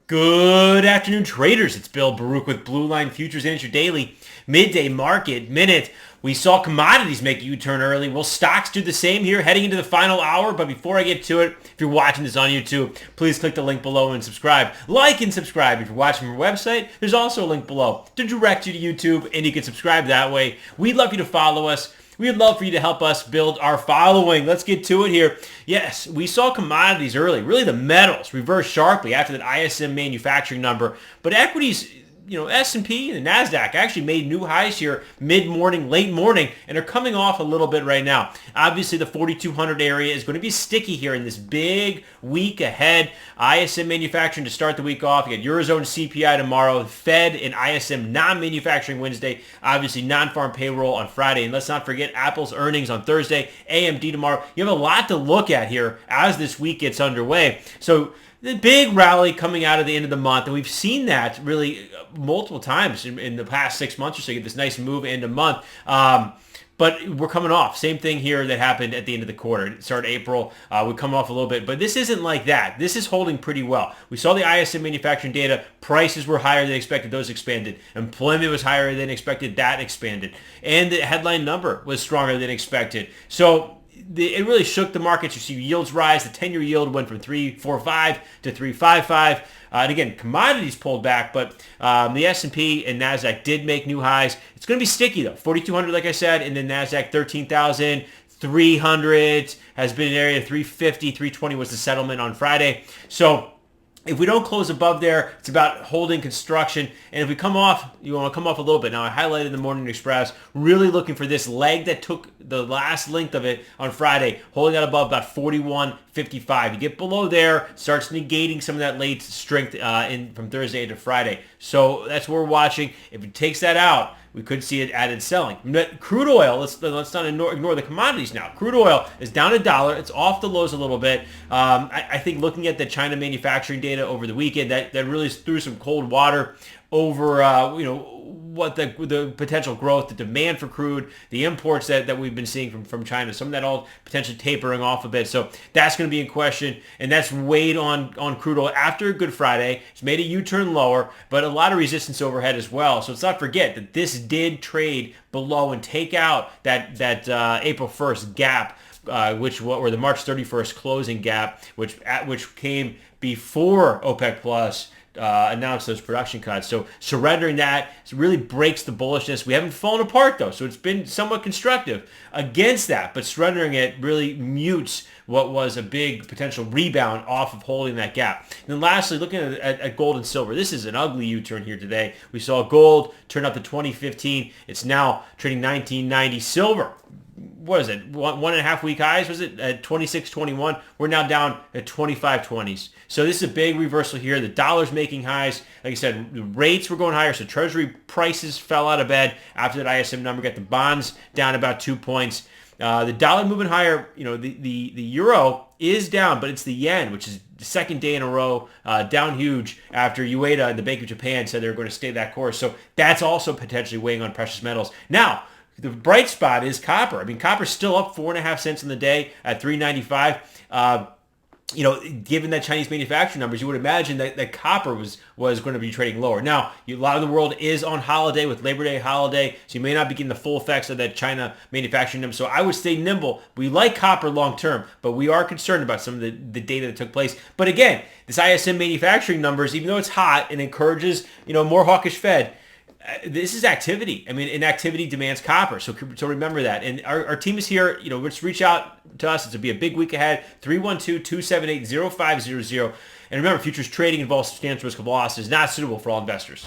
Good afternoon, traders. It's Bill Baruch with Blue Line Futures and it's your daily midday market minute. We saw commodities make a U-turn early. Will stocks do the same here heading into the final hour? But before I get to it, if you're watching this on YouTube, please click the link below and subscribe. Like and subscribe. If you're watching from our website, there's also a link below to direct you to YouTube, and you can subscribe that way. We'd love you to follow us. We'd love for you to help us build our following. Let's get to it here. Yes, we saw commodities early. Really, the metals reversed sharply after that ISM manufacturing number. But equities, S&P and the NASDAQ actually made new highs here mid-morning, late morning, and are coming off a little bit right now. Obviously, the 4,200 area is going to be sticky here in this big week ahead. ISM manufacturing to start the week off. You got Eurozone CPI tomorrow, Fed and ISM non-manufacturing Wednesday, obviously non-farm payroll on Friday. And let's not forget Apple's earnings on Thursday, AMD tomorrow. You have a lot to look at here as this week gets underway. So the big rally coming out of the end of the month, and we've seen that really multiple times in the past 6 months or so. You get this nice move end of month. But we're coming off. Same thing here that happened at the end of the quarter. It started April. We come off a little bit. But this isn't like that. This is holding pretty well. We saw the ISM manufacturing data. Prices were higher than expected. Those expanded. Employment was higher than expected. That expanded. And the headline number was stronger than expected. So it really shook the markets. You see yields rise. The 10-year yield went from 3.45 to 3.55. And again, commodities pulled back, but the S&P and NASDAQ did make new highs. It's going to be sticky, though. 4,200, like I said, and then NASDAQ 13,300 has been an area. 350, 320 was the settlement on Friday. So if we don't close above there, it's about holding construction. And if we come off, you want to come off a little bit. Now, I highlighted the Morning Express, really looking for this leg that took the last length of it on Friday, holding out above about 41.55. You get below there, starts negating some of that late strength from Thursday to Friday. So that's what we're watching. If it takes that out, we could see it added selling. Crude oil, let's not ignore the commodities now. Crude oil is down $1. It's off the lows a little bit. I think looking at the China manufacturing data over the weekend, that really threw some cold water over what the potential growth, the demand for crude, the imports that we've been seeing from China, some of that all potentially tapering off a bit. So that's going to be in question, and that's weighed on crude oil after a Good Friday. It's made a U-turn lower, but a lot of resistance overhead as well. So let's not forget that this did trade below and take out that April 1st gap, or the March 31st closing gap, which came before OPEC Plus announced those production cuts. So surrendering that really breaks the bullishness. We haven't fallen apart, though, so it's been somewhat constructive against that, but surrendering it really mutes what was a big potential rebound off of holding that gap. And then lastly, looking at gold and silver, this is an ugly U-turn here today. We saw gold turn up to 2015. It's now trading 1990. Silver, what is it, one and a half week highs, was it, at 26.21? We're now down at 25.20s. So this is a big reversal here. The dollar's making highs. Like I said, the rates were going higher, so treasury prices fell out of bed after that ISM number. Got the bonds down about 2 points. The dollar moving higher. The euro is down, but it's the yen, which is the second day in a row down huge after Ueda and the Bank of Japan said they were going to stay that course. So that's also potentially weighing on precious metals. Now, the bright spot is copper. I mean, copper's still up 4.5 cents in the day at 3.95. Given that Chinese manufacturing numbers, you would imagine that copper was going to be trading lower. Now, a lot of the world is on holiday with Labor Day holiday, so you may not be getting the full effects of that China manufacturing number. So I would stay nimble. We like copper long term, but we are concerned about some of the data that took place. But again, this ISM manufacturing numbers, even though it's hot and encourages more hawkish Fed, this is activity. I mean, and activity demands copper. So remember that. And our team is here. Just reach out to us. It's going to be a big week ahead. 312-278-0500. And remember, futures trading involves substantial risk of loss. Is not suitable for all investors.